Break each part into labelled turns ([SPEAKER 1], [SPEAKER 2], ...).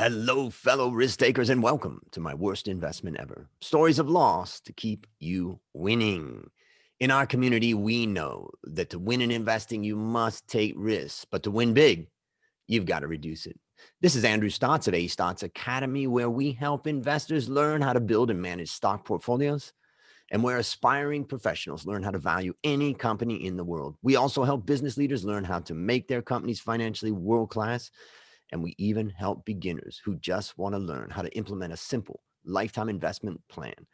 [SPEAKER 1] Hello, fellow risk takers, and welcome to my worst investment ever. Stories of loss to keep you winning. In our community, we know that to win in investing, you must take risks, but to win big, you've got to reduce it. This is Andrew Stotts at A Stotts Academy, where we help investors learn how to build and manage stock portfolios, and where aspiring professionals learn how to value any company in the world. We also help business leaders learn how to make their companies financially world-class. And we even help beginners who just want to learn how to implement a simple lifetime investment plan.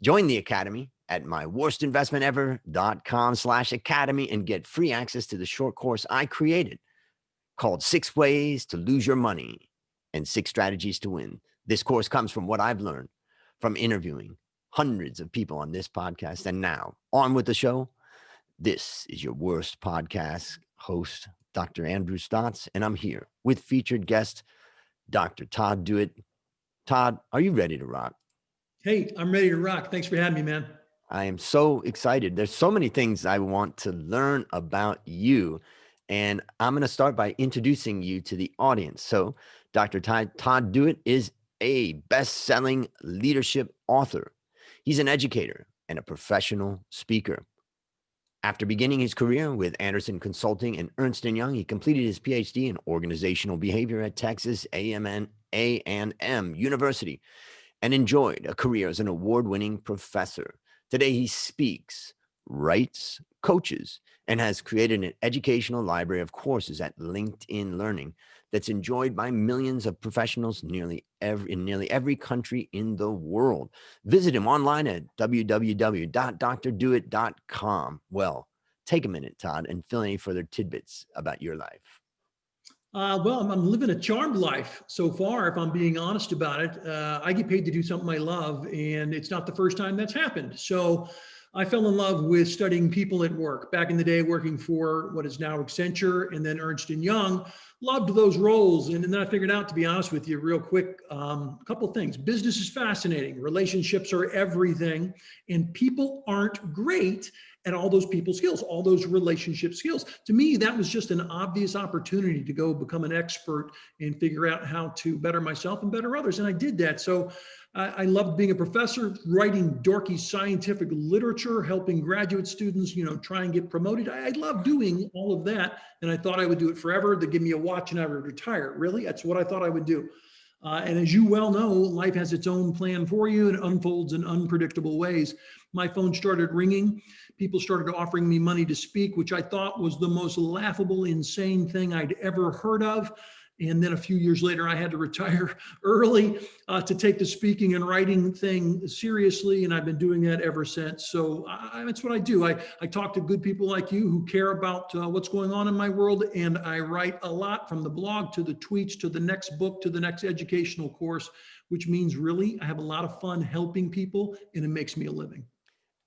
[SPEAKER 1] Join the Academy at myworstinvestmentever.com/academy and get free access to the short course I created called 6 Ways to Lose Your Money and 6 Strategies to Win. This course comes from what I've learned from interviewing hundreds of people on this podcast. And now, on with the show. This is your worst podcast host, Dr. Andrew Stotts, and I'm here with featured guest, Dr. Todd Dewett. Todd, are you ready to rock?
[SPEAKER 2] Hey, I'm ready to rock. Thanks for having me, man.
[SPEAKER 1] I am so excited. There's so many things I want to learn about you, and I'm going to start by introducing you to the audience. So, Dr. Todd Dewett is a best-selling leadership author. He's an educator and a professional speaker. After beginning his career with Andersen Consulting and Ernst & Young, he completed his Ph.D. in organizational behavior at Texas A&M University and enjoyed a career as an award-winning professor. Today, he speaks, writes, coaches, and has created an educational library of courses at LinkedIn Learning that's enjoyed by millions of professionals in nearly every country in the world. Visit him online at www.drdewett.com. Well, take a minute, Todd, and fill any further tidbits about your life.
[SPEAKER 2] Well, I'm living a charmed life so far, if I'm being honest about it. I get paid to do something I love, and it's not the first time that's happened. So I fell in love with studying people at work. Back in the day, working for what is now Accenture and then Ernst & Young, loved those roles. And then I figured out, to be honest with you, real quick, a couple of things. Business is fascinating. Relationships are everything. And people aren't great at all those people skills, all those relationship skills. To me, that was just an obvious opportunity to go become an expert and figure out how to better myself and better others. And I did that. So I loved being a professor, writing dorky scientific literature, helping graduate students, try and get promoted. I love doing all of that. And I thought I would do it forever. They'd give me a watch and I would retire. Really? That's what I thought I would do. And as you well know, life has its own plan for you and it unfolds in unpredictable ways. My phone started ringing. People started offering me money to speak, which I thought was the most laughable, insane thing I'd ever heard of. And then a few years later, I had to retire early to take the speaking and writing thing seriously. And I've been doing that ever since. So that's what I do. I talk to good people like you who care about what's going on in my world. And I write a lot, from the blog to the tweets to the next book to the next educational course, which means really I have a lot of fun helping people and it makes me a living.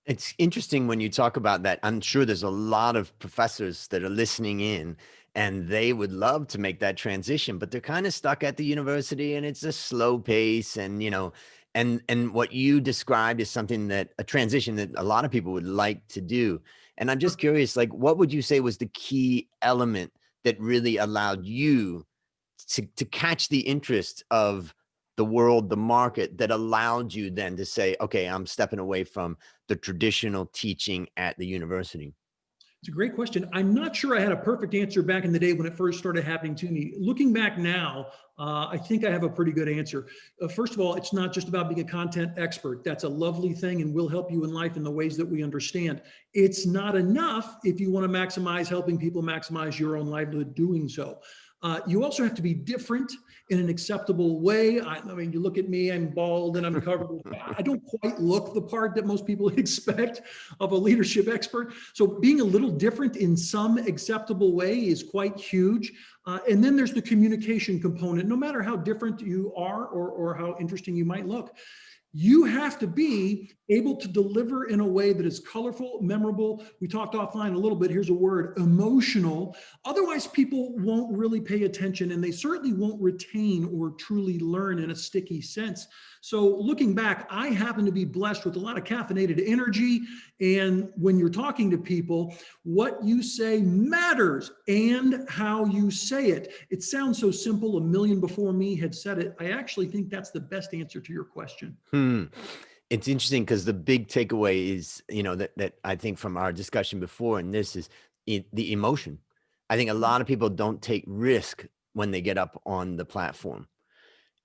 [SPEAKER 1] It's interesting when you talk about that. I'm sure there's a lot of professors that are listening in and they would love to make that transition, but they're kind of stuck at the university and it's a slow pace. And, and what you described is something that a transition that a lot of people would like to do. And I'm just curious, like, what would you say was the key element that really allowed you to catch the interest of the world, the market, that allowed you then to say, okay, I'm stepping away from the traditional teaching at the university?
[SPEAKER 2] It's a great question. I'm not sure I had a perfect answer back in the day when it first started happening to me. Looking back now, I think I have a pretty good answer. First of all, it's not just about being a content expert. That's a lovely thing and will help you in life in the ways that we understand. It's not enough if you want to maximize helping people maximize your own livelihood doing so. You also have to be different in an acceptable way. I mean, you look at me, I'm bald and I'm covered. I don't quite look the part that most people expect of a leadership expert. So being a little different in some acceptable way is quite huge. And then there's the communication component. No matter how different you are or how interesting you might look, you have to be able to deliver in a way that is colorful, memorable. We talked offline a little bit. Here's a word, emotional. Otherwise, people won't really pay attention, and they certainly won't retain or truly learn in a sticky sense. So looking back, I happen to be blessed with a lot of caffeinated energy. And when you're talking to people, what you say matters and how you say it. It sounds so simple. A million before me had said it. I actually think that's the best answer to your question.
[SPEAKER 1] It's interesting because the big takeaway is, that I think from our discussion before, and this is the emotion. I think a lot of people don't take risk when they get up on the platform.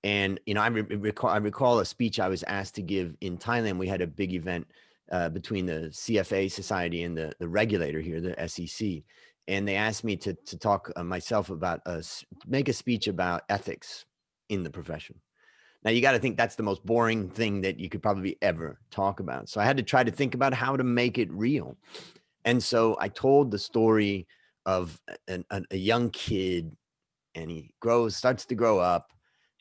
[SPEAKER 1] And, I recall a speech I was asked to give in Thailand. We had a big event between the CFA Society and the regulator here, the SEC. And they asked me to talk myself about make a speech about ethics in the profession. Now you got to think that's the most boring thing that you could probably ever talk about. So I had to try to think about how to make it real. And so I told the story of a young kid, and he starts to grow up,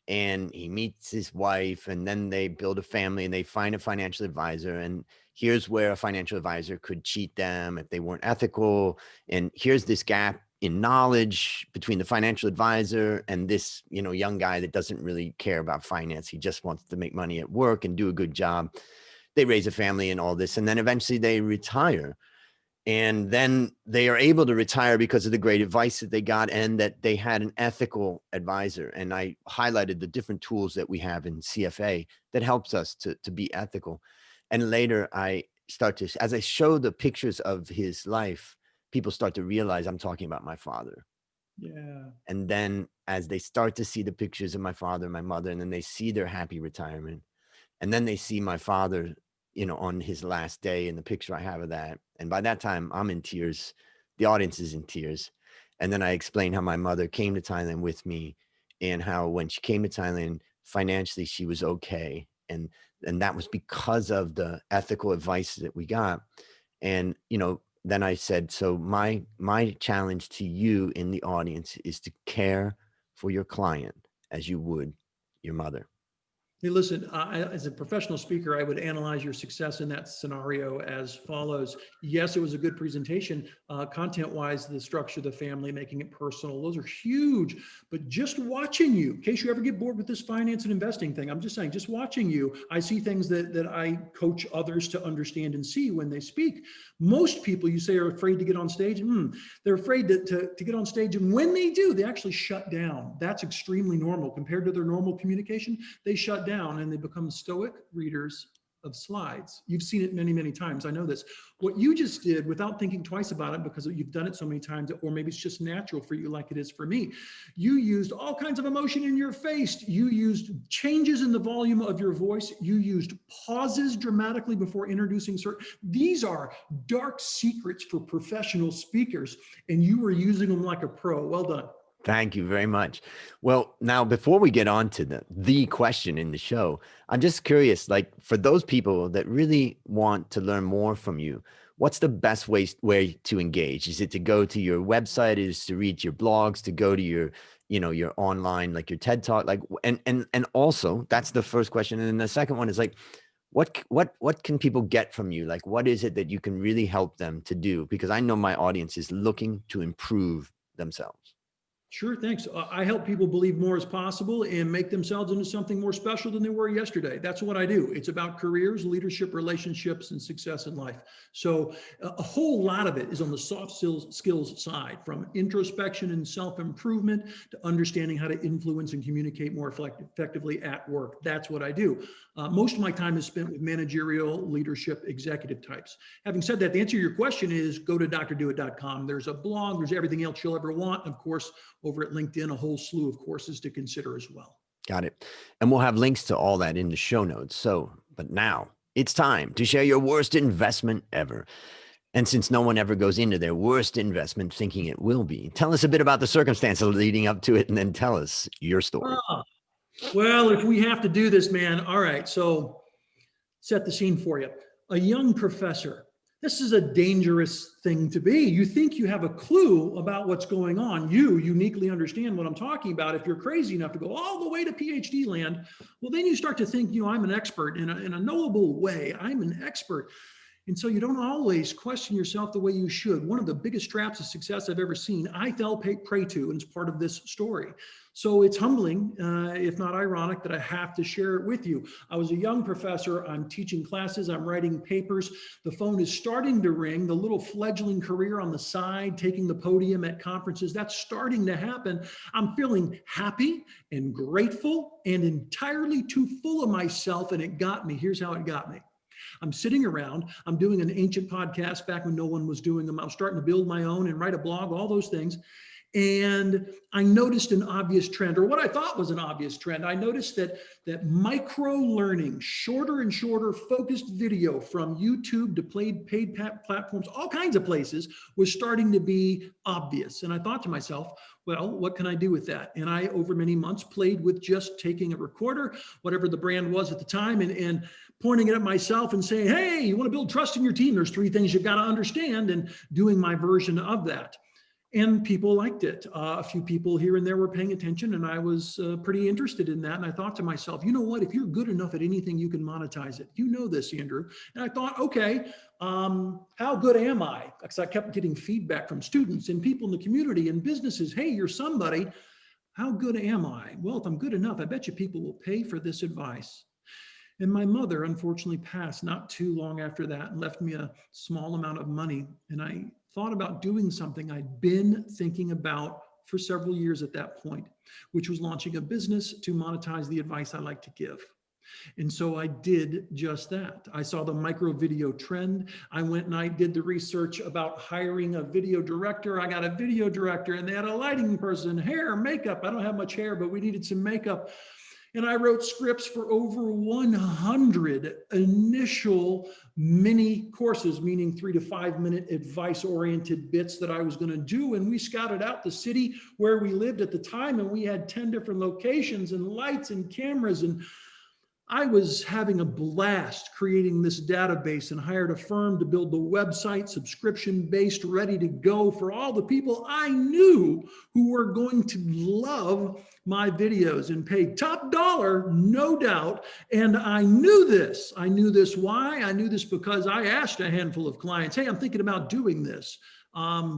[SPEAKER 1] and he meets his wife, and then they build a family, and they find a financial advisor. And here's where a financial advisor could cheat them if they weren't ethical. And here's this gap in knowledge between the financial advisor and this, young guy that doesn't really care about finance. He just wants to make money at work and do a good job. They raise a family and all this, and then eventually they retire. And then they are able to retire because of the great advice that they got and that they had an ethical advisor. And I highlighted the different tools that we have in CFA that helps us to be ethical. And later as I show the pictures of his life, people start to realize I'm talking about my father.
[SPEAKER 2] Yeah.
[SPEAKER 1] And then as they start to see the pictures of my father and my mother, and then they see their happy retirement, and then they see my father, on his last day, and the picture I have of that. And by that time, I'm in tears. The audience is in tears. And then I explain how my mother came to Thailand with me, and how when she came to Thailand, financially, she was okay. And that was because of the ethical advice that we got. And, then I said, so my challenge to you in the audience is to care for your client as you would your mother.
[SPEAKER 2] Hey, listen, as a professional speaker, I would analyze your success in that scenario as follows. Yes, it was a good presentation. Content-wise, the structure of the family, making it personal, those are huge. But just watching you, in case you ever get bored with this finance and investing thing, I'm just saying, just watching you, I see things that I coach others to understand and see when they speak. Most people, you say, are afraid to get on stage. They're afraid to get on stage. And when they do, they actually shut down. That's extremely normal. Compared to their normal communication, they shut down and they become stoic readers of slides. You've seen it many, many times. I know this. What you just did without thinking twice about it, because you've done it so many times, or maybe it's just natural for you like it is for me. You used all kinds of emotion in your face. You used changes in the volume of your voice. You used pauses dramatically before introducing certain. These are dark secrets for professional speakers, and you were using them like a pro. Well done.
[SPEAKER 1] Thank you very much. Well, now before we get on to the question in the show, I'm just curious, like for those people that really want to learn more from you, what's the best way to engage? Is it to go to your website? Is it to read your blogs, to go to your, your online, like your TED Talk, like, and also that's the first question. And then the second one is like, what can people get from you? Like, what is it that you can really help them to do? Because I know my audience is looking to improve themselves.
[SPEAKER 2] Sure, thanks. I help people believe more is possible and make themselves into something more special than they were yesterday. That's what I do. It's about careers, leadership, relationships, and success in life. So a whole lot of it is on the soft skills side, from introspection and self-improvement to understanding how to influence and communicate more effectively at work. That's what I do. Most of my time is spent with managerial leadership executive types. Having said that, the answer to your question is go to drdewett.com. There's a blog, there's everything else you'll ever want. Of course, over at LinkedIn, a whole slew of courses to consider as well.
[SPEAKER 1] Got it. And we'll have links to all that in the show notes. But now it's time to share your worst investment ever. And since no one ever goes into their worst investment thinking it will be, tell us a bit about the circumstances leading up to it, and then tell us your story.
[SPEAKER 2] Well, if we have to do this, man. All right. So set the scene for you. A young professor This is a dangerous thing to be. You think you have a clue about what's going on. You uniquely understand what I'm talking about. If you're crazy enough to go all the way to PhD land, well, then you start to think, I'm an expert in a knowable way. I'm an expert. And so you don't always question yourself the way you should. One of the biggest traps of success I've ever seen, I fell prey to, and it's part of this story. So it's humbling, if not ironic, that I have to share it with you. I was a young professor. I'm teaching classes. I'm writing papers. The phone is starting to ring. The little fledgling career on the side, taking the podium at conferences, that's starting to happen. I'm feeling happy and grateful and entirely too full of myself. And it got me. Here's how it got me. I'm sitting around, I'm doing an ancient podcast back when no one was doing them. I was starting to build my own and write a blog, all those things. And I noticed an obvious trend, or what I thought was an obvious trend. I noticed that micro learning, shorter and shorter focused video from YouTube to paid platforms, all kinds of places, was starting to be obvious. And I thought to myself, well, what can I do with that? And I, over many months, played with just taking a recorder, whatever the brand was at the time, and pointing it at myself and saying, hey, you want to build trust in your team? There's 3 things you've got to understand, and doing my version of that. And people liked it. A few people here and there were paying attention, and I was pretty interested in that. And I thought to myself, you know what? If you're good enough at anything, you can monetize it. You know this, Andrew. And I thought, okay, how good am I? Because I kept getting feedback from students and people in the community and businesses. Hey, you're somebody. How good am I? Well, if I'm good enough, I bet you people will pay for this advice. And my mother, unfortunately, passed not too long after that and left me a small amount of money. And I thought about doing something I'd been thinking about for several years at that point, which was launching a business to monetize the advice I like to give. And so I did just that. I saw the micro video trend. I went and I did the research about hiring a video director. I got a video director, and they had a lighting person, hair, makeup. I don't have much hair, but we needed some makeup. And I wrote scripts for over 100 initial mini courses, meaning 3 to 5 minute advice-oriented bits that I was going to do. And we scouted out the city where we lived at the time, and we had 10 different locations and lights and cameras. And I was having a blast creating this database, and hired a firm to build the website, subscription-based, ready to go for all the people I knew who were going to love my videos and pay top dollar, no doubt. And I knew this. I knew this. Why? I knew this because I asked a handful of clients, hey, I'm thinking about doing this.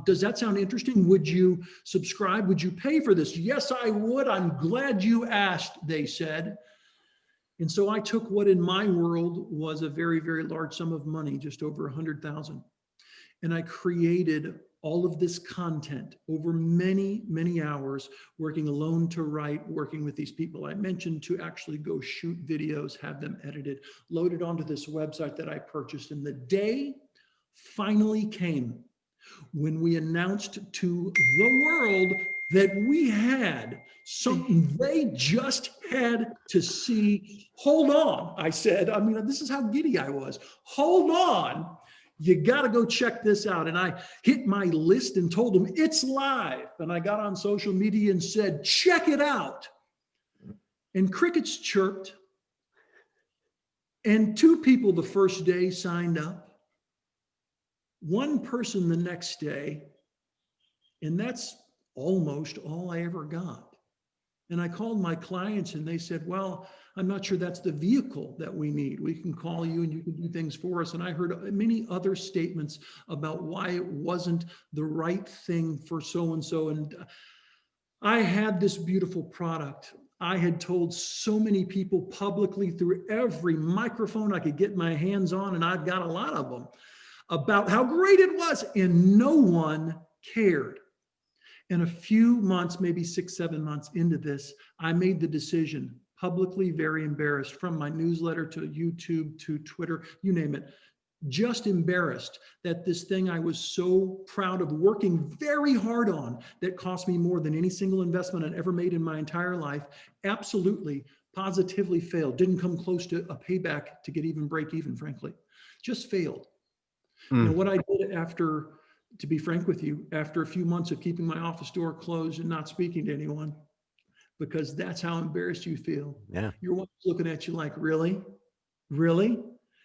[SPEAKER 2] Does that sound interesting? Would you subscribe? Would you pay for this? Yes, I would. I'm glad you asked, they said. And so I took what in my world was a very, very large sum of money, just over 100,000. And I created all of this content over many, many hours, working alone to write, working with these people I mentioned to actually go shoot videos, have them edited, loaded onto this website that I purchased. And the day finally came when we announced to the world that we had something they just had to see. Hold on, I said. I mean, this is how giddy I was. Hold on. You got to go check this out. And I hit my list and told them it's live. And I got on social media and said, check it out. And crickets chirped. And 2 people the first day signed up. 1 person the next day. And that's almost all I ever got. And I called my clients and they said, well, I'm not sure that's the vehicle that we need. We can call you and you can do things for us. And I heard many other statements about why it wasn't the right thing for so-and-so. And I had this beautiful product. I had told so many people publicly through every microphone I could get my hands on, and I've got a lot of them, about how great it was, and no one cared. And a few months, maybe 6, 7 months into this, I made the decision, publicly very embarrassed, from my newsletter to YouTube to Twitter, you name it, just embarrassed that this thing I was so proud of working very hard on, that cost me more than any single investment I'd ever made in my entire life, absolutely, positively failed. Didn't come close to a payback to get even break even, frankly. Just failed. You know, what I did after, to be frank with you, after a few months of keeping my office door closed and not speaking to anyone, because that's how embarrassed you feel.
[SPEAKER 1] Yeah.
[SPEAKER 2] Your wife's looking at you like, really? Really?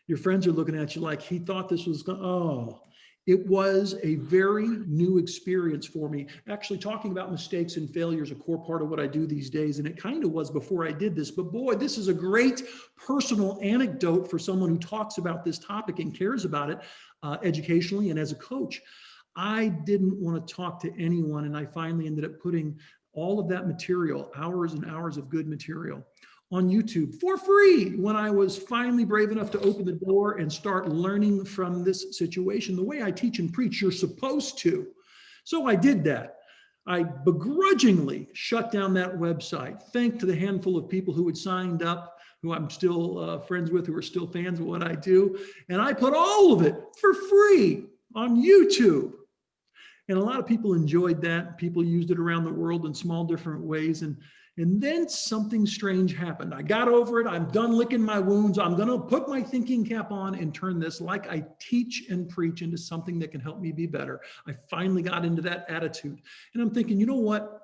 [SPEAKER 2] Your friends are looking at you like he thought this was, oh, it was a very new experience for me. Actually, talking about mistakes and failures, a core part of what I do these days. And it kind of was before I did this, but boy, this is a great personal anecdote for someone who talks about this topic and cares about it educationally and as a coach. I didn't want to talk to anyone. And I finally ended up putting all of that material, hours and hours of good material, on YouTube for free when I was finally brave enough to open the door and start learning from this situation. The way I teach and preach, you're supposed to. So I did that. I begrudgingly shut down that website, thanks to the handful of people who had signed up, who I'm still friends with, who are still fans of what I do. And I put all of it for free on YouTube. And a lot of people enjoyed that. People used it around the world in small different ways. And then something strange happened. I got over it. I'm done licking my wounds. I'm going to put my thinking cap on and turn this, like I teach and preach, into something that can help me be better. I finally got into that attitude. And I'm thinking, you know what?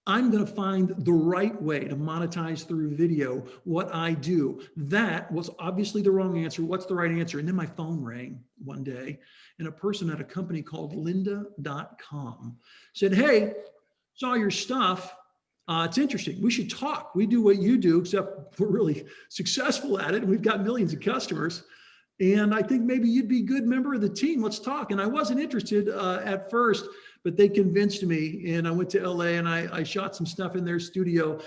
[SPEAKER 2] I'm going to find the right way to monetize through video what I do. That was obviously the wrong answer. What's the right answer? And then my phone rang one day, and a person at a company called lynda.com said, hey, saw your stuff. It's interesting. We should talk. We do what you do, except we're really successful at it, and we've got millions of customers. And I think maybe you'd be a good member of the team. Let's talk. And I wasn't interested at first, but they convinced me. And I went to LA and I shot some stuff in their studio.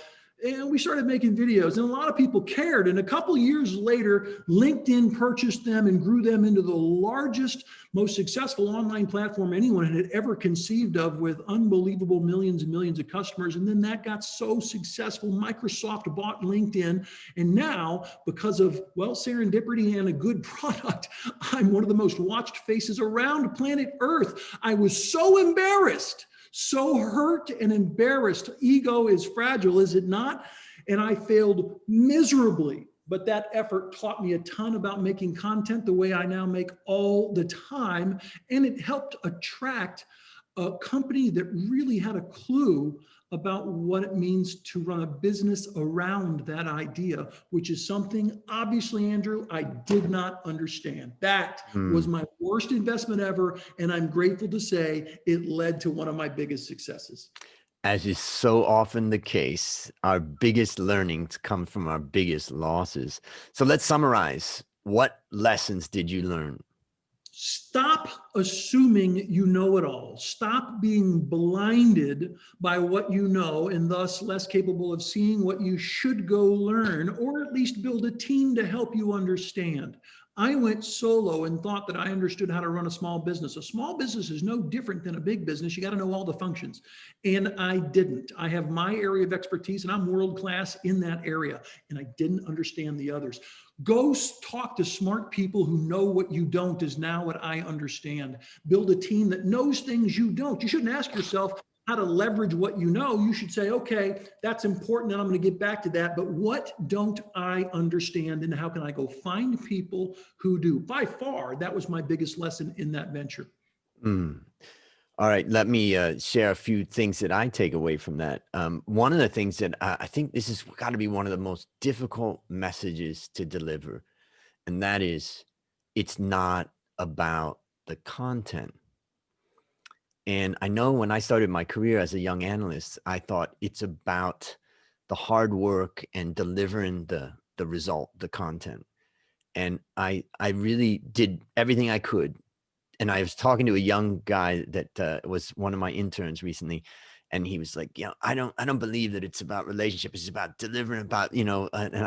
[SPEAKER 2] And we started making videos, and a lot of people cared. And a couple of years later, LinkedIn purchased them and grew them into the largest, most successful online platform anyone had ever conceived of, with unbelievable millions and millions of customers. And then that got so successful, Microsoft bought LinkedIn. And now, because of, well, serendipity and a good product, I'm one of the most watched faces around planet Earth. I was so embarrassed, so hurt and embarrassed. Ego is fragile, is it not? And I failed miserably. But that effort taught me a ton about making content the way I now make all the time. And it helped attract a company that really had a clue about what it means to run a business around that idea, which is something, obviously, Andrew, I did not understand. That was my worst investment ever. And I'm grateful to say it led to one of my biggest successes.
[SPEAKER 1] As is so often the case, our biggest learnings come from our biggest losses. So let's summarize. What lessons did you learn?
[SPEAKER 2] Stop assuming you know it all. Stop being blinded by what you know, and thus less capable of seeing what you should go learn, or at least build a team to help you understand. I went solo and thought that I understood how to run a small business. A small business is no different than a big business. You got to know all the functions. And I didn't. I have my area of expertise, and I'm world class in that area. And I didn't understand the others. Go talk to smart people who know what you don't, is now what I understand. Build a team that knows things you don't. You shouldn't ask yourself how to leverage what you know. You should say, okay, that's important, and I'm going to get back to that, but what don't I understand, and how can I go find people who do? By far, that was my biggest lesson in that venture.
[SPEAKER 1] All right, let me share a few things that I take away from that. One of the things that I think this has got to be one of the most difficult messages to deliver, and that is, it's not about the content. And I know when I started my career as a young analyst, I thought it's about the hard work and delivering the result, the content. And I really did everything I could. And I was talking to a young guy that was one of my interns recently, and he was like, I don't believe that it's about relationship. It's about delivering, about, and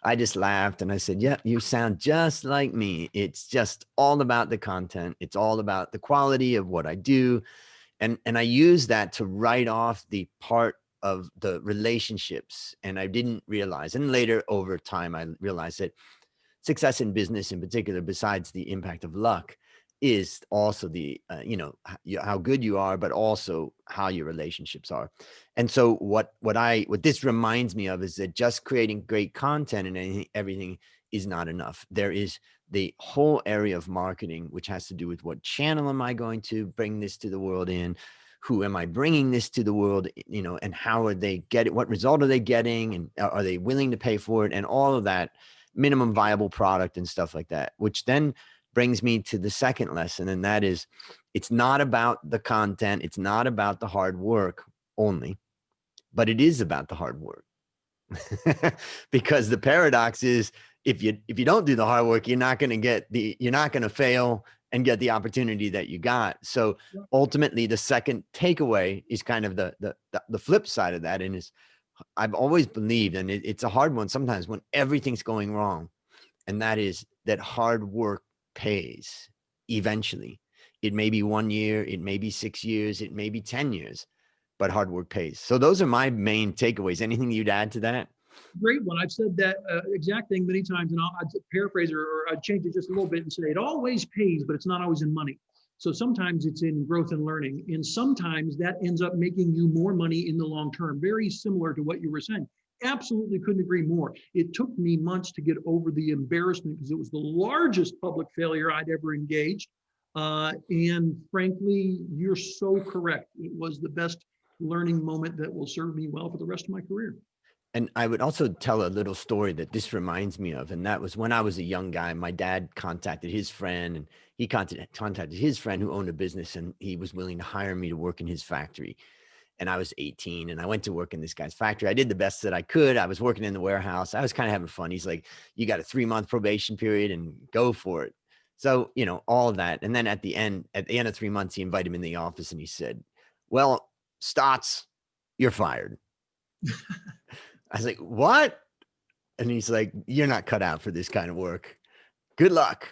[SPEAKER 1] I just laughed and I said, yeah, you sound just like me. It's just all about the content. It's all about the quality of what I do. And I use that to write off the part of the relationships. And I didn't realize, and later over time, I realized that success in business in particular, besides the impact of luck, is also the, how good you are, but also how your relationships are. And so what this reminds me of is that just creating great content and everything is not enough. There is the whole area of marketing, which has to do with what channel am I going to bring this to the world in? Who am I bringing this to the world, and how are they what result are they getting? And are they willing to pay for it? And all of that minimum viable product and stuff like that, which then brings me to the second lesson. And that is, it's not about the content. It's not about the hard work only, but it is about the hard work. Because the paradox is, if you don't do the hard work, you're not going to fail and get the opportunity that you got. So ultimately, the second takeaway is kind of the flip side of that. And is, I've always believed, and it's a hard one sometimes when everything's going wrong, and that is that hard work pays eventually. It may be 1 year, it may be 6 years, it may be 10 years, but hard work pays. So those are my main takeaways. Anything you'd add to that?
[SPEAKER 2] Great one. I've said that exact thing many times, and I'd paraphrase or I'd change it just a little bit and say it always pays, but it's not always in money. So sometimes it's in growth and learning, and sometimes that ends up making you more money in the long term. Very similar to what you were saying. Absolutely couldn't agree more. It took me months to get over the embarrassment because it was the largest public failure I'd ever engaged. And frankly, you're so correct. It was the best learning moment that will serve me well for the rest of my career.
[SPEAKER 1] And I would also tell a little story that this reminds me of. And that was when I was a young guy, my dad contacted his friend, and he contacted his friend who owned a business, and he was willing to hire me to work in his factory. And I was 18 and I went to work in this guy's factory. I did the best that I could. I was working in the warehouse. I was kind of having fun. He's like, you got a 3-month probation period and go for it. So, all of that. And then at the end of 3 months, he invited me in the office and he said, well, Stotts, you're fired. I was like, what? And he's like, you're not cut out for this kind of work. Good luck.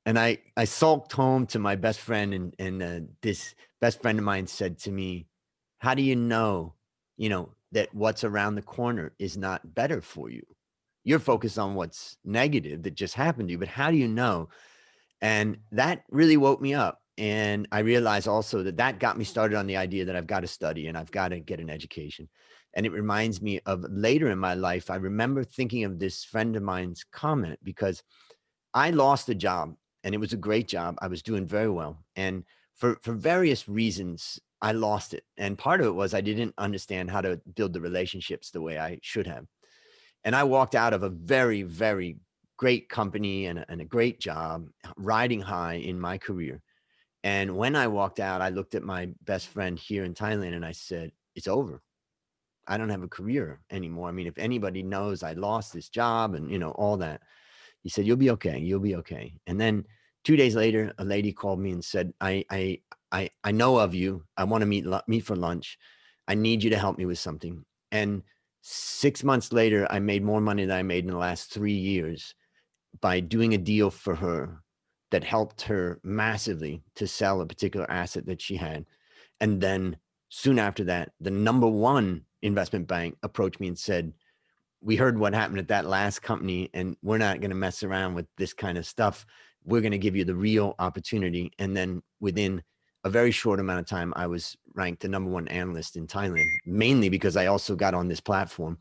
[SPEAKER 1] And I sulked home to my best friend, and this best friend of mine said to me, how do you know, that what's around the corner is not better for you? You're focused on what's negative that just happened to you, but how do you know? And that really woke me up. And I realized also that got me started on the idea that I've got to study and I've got to get an education. And it reminds me of later in my life, I remember thinking of this friend of mine's comment, because I lost a job and it was a great job. I was doing very well. And for various reasons, I lost it. And part of it was I didn't understand how to build the relationships the way I should have. And I walked out of a very, very great company and a great job, riding high in my career. And when I walked out, I looked at my best friend here in Thailand and I said, it's over. I don't have a career anymore. I mean, if anybody knows I lost this job and, all that, he said, you'll be okay. You'll be okay. And then 2 days later, a lady called me and said, I know of you. I want to meet for lunch. I need you to help me with something. And 6 months later, I made more money than I made in the last 3 years by doing a deal for her that helped her massively to sell a particular asset that she had. And then soon after that, the number one investment bank approached me and said, we heard what happened at that last company, and we're not going to mess around with this kind of stuff. We're going to give you the real opportunity. And then within a very short amount of time, I was ranked the number one analyst in Thailand, mainly because I also got on this platform.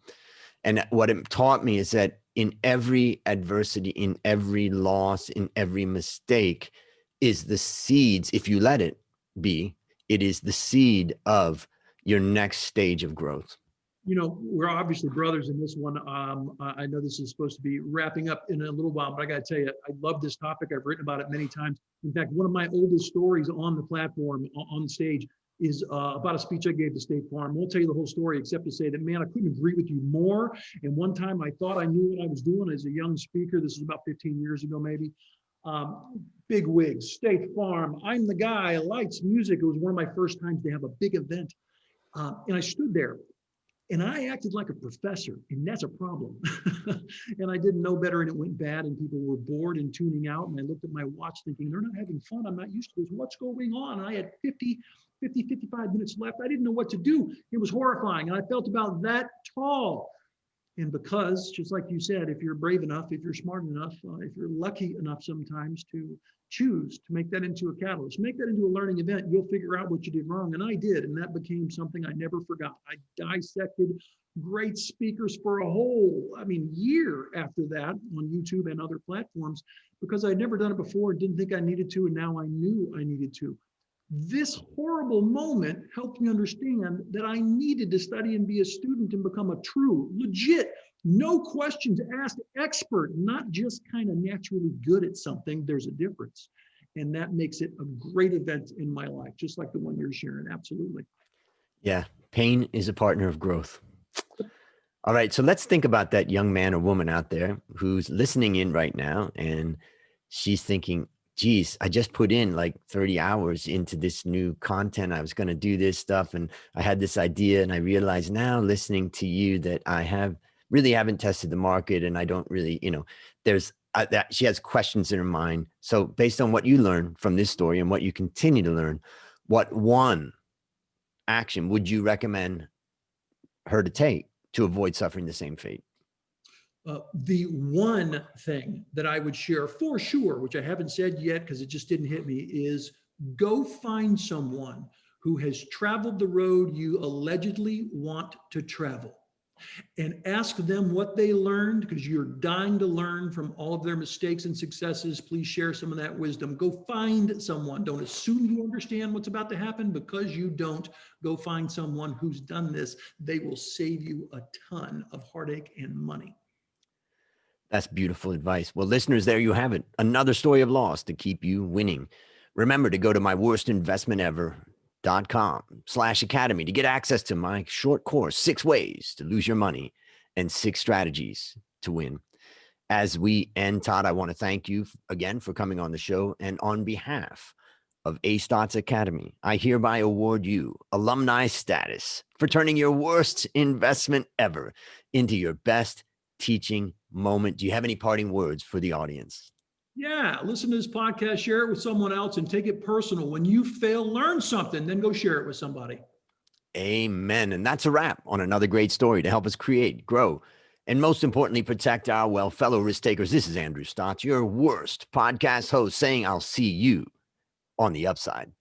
[SPEAKER 1] And what it taught me is that in every adversity, in every loss, in every mistake is the seeds, if you let it be, it is the seed of your next stage of growth.
[SPEAKER 2] We're obviously brothers in this one. I know this is supposed to be wrapping up in a little while, but I got to tell you, I love this topic. I've written about it many times. In fact, one of my oldest stories on the platform, on stage, is about a speech I gave to State Farm. I won't tell you the whole story, except to say that, man, I couldn't agree with you more. And one time I thought I knew what I was doing as a young speaker. This is about 15 years ago, maybe. Big wigs, State Farm. I'm the guy, lights, music. It was one of my first times to have a big event. And I stood there. And I acted like a professor, and that's a problem. And I didn't know better, and it went bad, and people were bored and tuning out. And I looked at my watch thinking, they're not having fun. I'm not used to this. What's going on? And I had 55 minutes left. I didn't know what to do. It was horrifying. And I felt about that tall. And because, just like you said, if you're brave enough, if you're smart enough, if you're lucky enough sometimes to choose to make that into a catalyst, make that into a learning event, you'll figure out what you did wrong. And I did. And that became something I never forgot. I dissected great speakers for a whole, year after that on YouTube and other platforms, because I'd never done it before and didn't think I needed to. And now I knew I needed to. This horrible moment helped me understand that I needed to study and be a student and become a true, legit No questions asked, expert, not just kind of naturally good at something. There's a difference. And that makes it a great event in my life, just like the one you're sharing. Absolutely.
[SPEAKER 1] Yeah. Pain is a partner of growth. All right. So let's think about that young man or woman out there who's listening in right now and she's thinking, geez, I just put in like 30 hours into this new content. I was going to do this stuff and I had this idea. And I realized now listening to you that I really haven't tested the market and I don't really, there's that she has questions in her mind. So based on what you learned from this story and what you continue to learn, what one action would you recommend her to take to avoid suffering the same fate?
[SPEAKER 2] The one thing that I would share for sure, which I haven't said yet because it just didn't hit me, is go find someone who has traveled the road you allegedly want to travel and ask them what they learned because you're dying to learn from all of their mistakes and successes. Please share some of that wisdom. Go find someone. Don't assume you understand what's about to happen because you don't. Go find someone who's done this. They will save you a ton of heartache and money.
[SPEAKER 1] That's beautiful advice. Well, listeners, there you have it. Another story of loss to keep you winning. Remember to go to myworstinvestmentever.com/academy to get access to my short course, 6 Ways to Lose Your Money and 6 Strategies to Win. As we end, Todd, I want to thank you again for coming on the show. And on behalf of A Stotts Academy, I hereby award you alumni status for turning your worst investment ever into your best teaching moment. Do you have any parting words for the audience?
[SPEAKER 2] Yeah, listen to this podcast, share it with someone else, and take it personal. When you fail, learn something, then go share it with somebody.
[SPEAKER 1] Amen. And that's a wrap on another great story to help us create, grow, and most importantly, protect our fellow risk takers. This is Andrew Stotts, your worst podcast host, saying I'll see you on the upside.